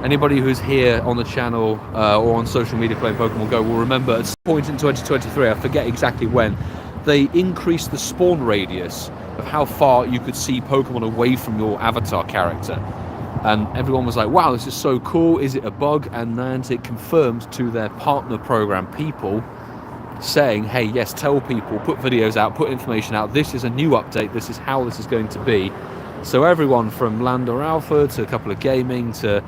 Anybody who's here on the channel or on social media playing Pokemon Go will remember at some point in 2023, I forget exactly when, they increased the spawn radius of how far you could see Pokemon away from your avatar character. And everyone was like, wow, this is so cool, is it a bug? And Niantic confirmed to their partner program people, saying, hey, yes, tell people, put videos out, put information out, this is a new update, this is how this is going to be. So everyone from Landor Alpha to a couple of gaming to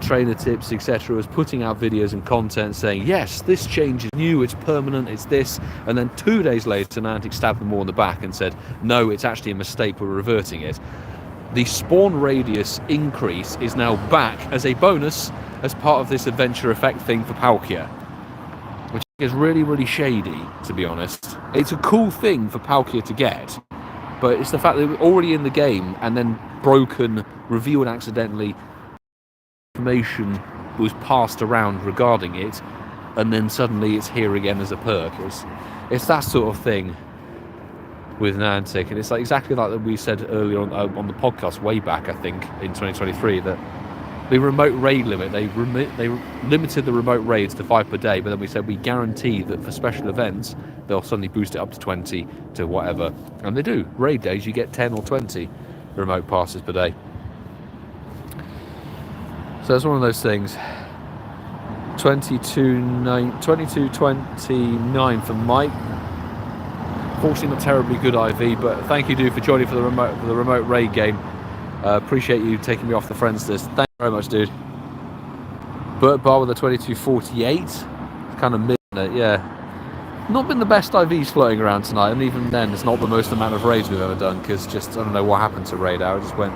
trainer tips, etc., was putting out videos and content saying, yes, this change is new, it's permanent, it's this. And then 2 days later, Niantic stabbed them all in the back and said, no, it's actually a mistake, we're reverting it. The spawn radius increase is now back as a bonus as part of this adventure effect thing for Palkia, which is really, really shady, to be honest. It's a cool thing for Palkia to get, but it's the fact that it was already in the game and then broken, revealed accidentally, information was passed around regarding it, and then suddenly it's here again as a perk. It's that sort of thing with Niantic, and it's like exactly like that we said earlier on the podcast way back, I think, in 2023, that the remote raid limit, they limited the remote raids to 5 per day, but then we said we guarantee that for special events they'll suddenly boost it up to 20 to whatever, and they do. Raid days you get 10 or 20 remote passes per day. So it's one of those things. 22.29 for Mike. Fortunately not terribly good IV, but thank you, dude, for joining for the remote raid game. Appreciate you taking me off the friends list. Thank you very much, dude. Burt Bar with a 22.48. It's kind of mid, isn't it? Yeah. Not been the best IVs floating around tonight, and even then it's not the most amount of raids we've ever done, because just, I don't know what happened to raid out. It just went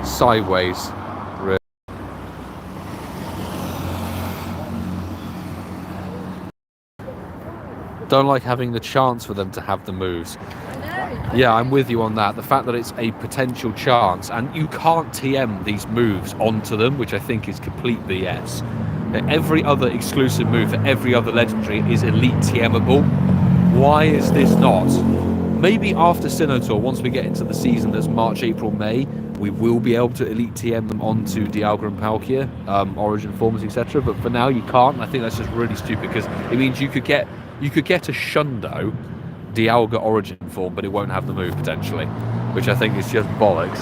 sideways. Really. Don't like having the chance for them to have the moves. Yeah, I'm with you on that. The fact that it's a potential chance, and you can't TM these moves onto them, which I think is complete BS. Every other exclusive move for every other legendary is elite TMable. Why is this not? Maybe after Sinnoh Tour, once we get into the season that's March, April, May, we will be able to elite TM them onto Dialga and Palkia, origin forms, etc. But for now, you can't. And I think that's just really stupid, because it means you could get a Shundo Dialga origin form, but it won't have the move potentially, which I think is just bollocks.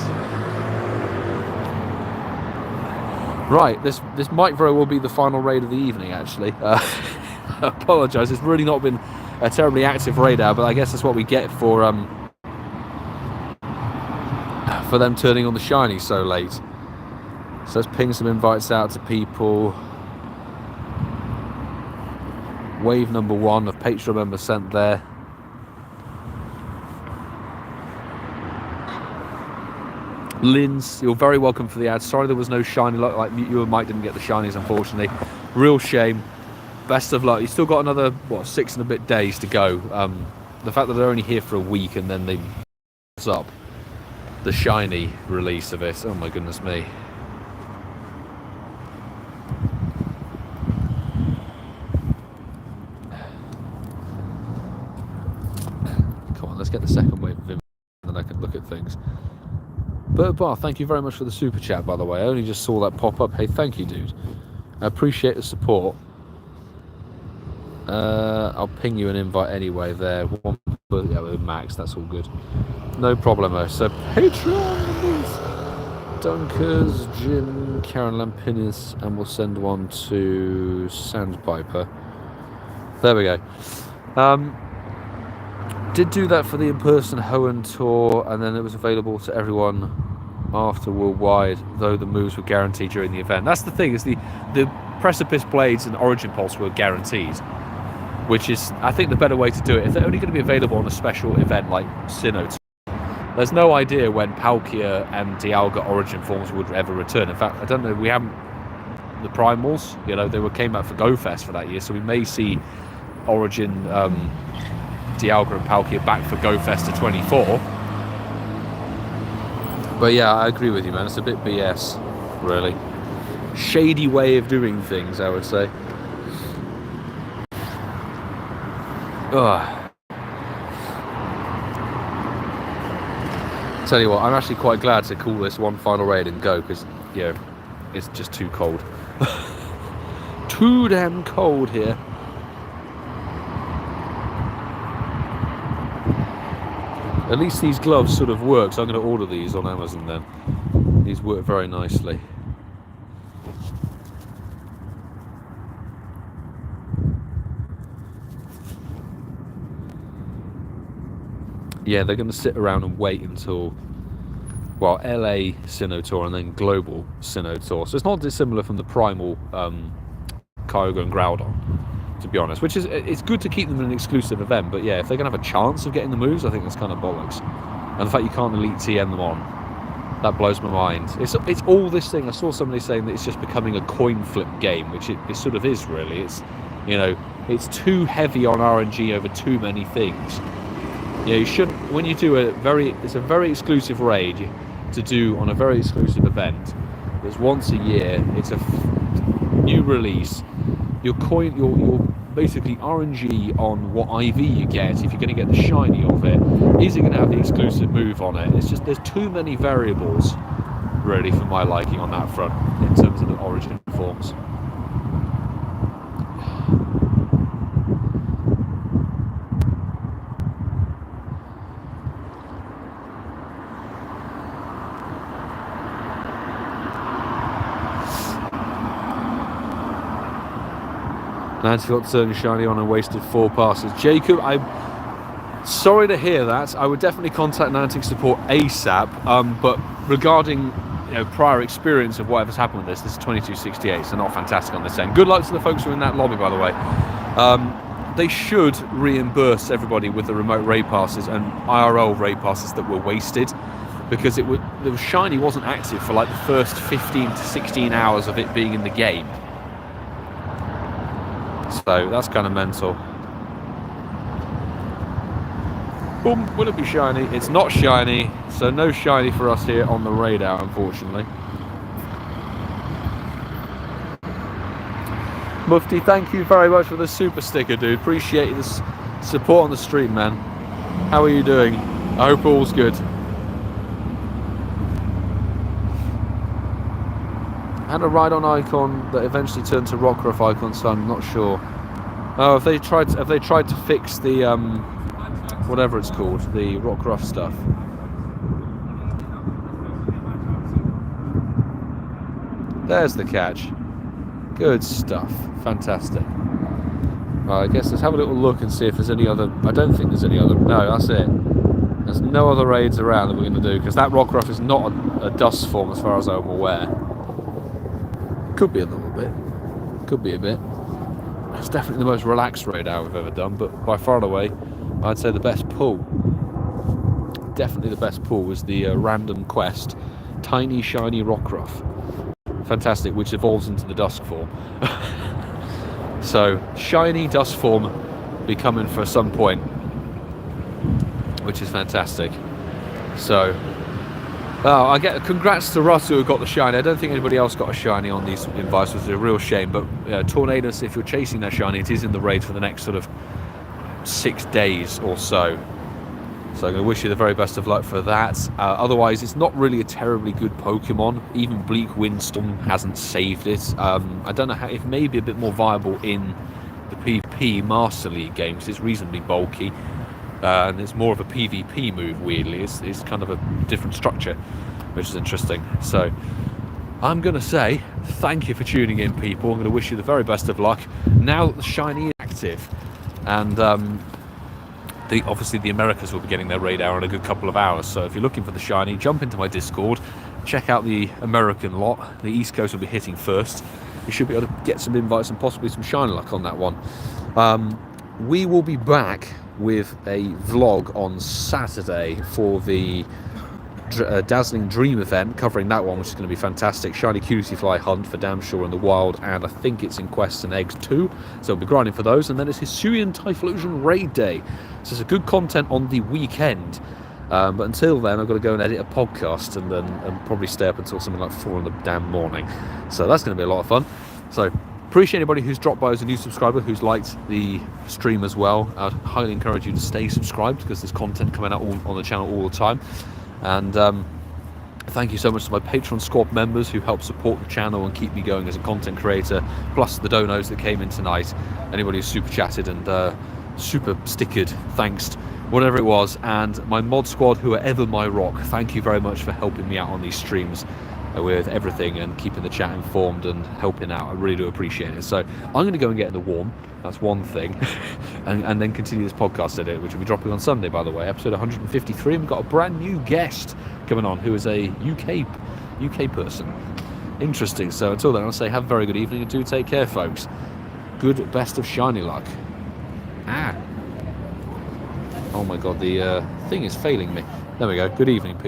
Right, this might very well be the final raid of the evening, actually. I apologise, it's really not been a terribly active raid hour, but I guess that's what we get for them turning on the shiny so late. So let's ping some invites out to people. Wave number 1 of Patreon members sent there. Linz, you're very welcome for the ad. Sorry there was no shiny, like you and Mike didn't get the shinies, unfortunately. Real shame. Best of luck. You've still got another, 6 and a bit days to go. The fact that they're only here for a week and then they up the shiny release of it. Oh my goodness me. Come on, let's get the second wave of him and then I can look at things. Bert Bar, thank you very much for the super chat, by the way. I only just saw that pop up. Hey, thank you, dude. I appreciate the support. I'll ping you an invite anyway there. Yeah, with Max, that's all good. No problemo. So, Patreon, Dunkers, Jim, Karen Lampinis, and we'll send one to Sandpiper. There we go. Did do that for the in-person Hoenn tour, and then it was available to everyone after worldwide, though the moves were guaranteed during the event. That's the thing, is the Precipice Blades and Origin Pulse were guaranteed, which is, I think, the better way to do it. If they're only going to be available on a special event like Sinnoh, there's no idea when Palkia and Dialga Origin forms would ever return. In fact, I don't know, we haven't, the Primals, you know, they came out for GoFest for that year, so we may see Origin Dialga and Palkia back for GoFest to 24. But yeah, I agree with you, man. It's a bit BS, really. Shady way of doing things, I would say. Ugh. Tell you what, I'm actually quite glad to call this one final raid and go, because, yeah, it's just too cold. Too damn cold here. At least these gloves sort of work, so I'm going to order these on Amazon then. These work very nicely. Yeah, they're going to sit around and wait until, well, LA Sinnoh Tour and then Global Sinnoh Tour. So it's not dissimilar from the Primal Kyogre and Groudon, to be honest. Which is, it's good to keep them in an exclusive event, but yeah, if they're going to have a chance of getting the moves, I think that's kind of bollocks. And the fact you can't Elite TM them on, that blows my mind. It's all this thing. I saw somebody saying that it's just becoming a coin flip game, which it sort of is, really. It's, you know, it's too heavy on RNG over too many things. Yeah, you should, when you do it's a very exclusive raid to do on a very exclusive event. It's once a year. It's a new release. Your basically RNG on what IV you get, if you're going to get the shiny of it. Is it going to have the exclusive move on it? It's just, there's too many variables, really, for my liking on that front, in terms of the Origin forms. Nancy got certain shiny on and wasted 4 passes. Jacob, I'm sorry to hear that. I would definitely contact Niantic support ASAP. But regarding, you know, prior experience of whatever's happened with this is 2268, so not fantastic on this end. Good luck to the folks who are in that lobby, by the way. They should reimburse everybody with the remote raid passes and IRL raid passes that were wasted, because the shiny wasn't active for like the first 15 to 16 hours of it being in the game. So that's kind of mental. Boom, will it be shiny? It's not shiny, so no shiny for us here on the radar, unfortunately. Mufti, thank you very much for the super sticker, dude. Appreciate this support on the stream, man. How are you doing? I hope all's good. I had a ride-on icon that eventually turned to Rockruff icon, so I'm not sure. Oh, have they tried to fix the whatever it's called, the Rockruff stuff? There's the catch. Good stuff. Fantastic. Well, I guess let's have a little look and see if there's any other. I don't think there's any other. No, that's it. There's no other raids around that we're going to do, because that Rockruff is not a dust form as far as I'm aware. Could be a little bit. Could be a bit. It's definitely the most relaxed raid hour we've ever done, but by far and away, I'd say the best pull. Definitely the best pull was the random quest, Tiny Shiny Rockruff. Fantastic, which evolves into the Dusk form. So, shiny Dusk form be coming for some point, which is fantastic. So, I get congrats to Russ who got the shiny. I don't think anybody else got a shiny on these invites, which is a real shame. But Tornadus, if you're chasing that shiny, it is in the raid for the next sort of 6 days or so. So I'm going to wish you the very best of luck for that. Otherwise, it's not really a terribly good Pokemon. Even Bleak Windstorm hasn't saved it. I don't know how, it may be a bit more viable in the PvP Master League games. It's reasonably bulky. And it's more of a PvP move, weirdly. It's kind of a different structure, which is interesting. So I'm going to say thank you for tuning in, people. I'm going to wish you the very best of luck. Now that the shiny is active, and obviously the Americas will be getting their raid hour in a good couple of hours. So if you're looking for the shiny, jump into my Discord, check out the American lot. The East Coast will be hitting first. You should be able to get some invites and possibly some shiny luck on that one. We will be back with a vlog on Saturday for the Dazzling Dream event, covering that one, which is going to be fantastic. Shiny Cutie Fly hunt for damn sure in the wild, and I think it's in Quests and Eggs too, so we'll be grinding for those. And then it's Hisuian Typhlosion raid day, so it's a good content on the weekend. But until then, I've got to go and edit a podcast and probably stay up until something like 4 in the damn morning, so that's going to be a lot of fun. So appreciate anybody who's dropped by as a new subscriber, who's liked the stream as well. I'd highly encourage you to stay subscribed, because there's content coming out on the channel all the time. And thank you so much to my Patreon squad members who help support the channel and keep me going as a content creator, plus the donos that came in tonight. Anybody who's super chatted and super stickered, thanks, whatever it was. And my mod squad, who are ever my rock, thank you very much for helping me out on these streams with everything and keeping the chat informed and helping out. I really do appreciate it. So I'm going to go and get in the warm. That's one thing. and then continue this podcast edit, which will be dropping on Sunday, by the way, episode 153. And we've got a brand new guest coming on who is a UK person. Interesting. So until then, I'll say have a very good evening and do take care, folks. Good best of shiny luck. Oh my god, the thing is failing me. There we go. Good evening, people.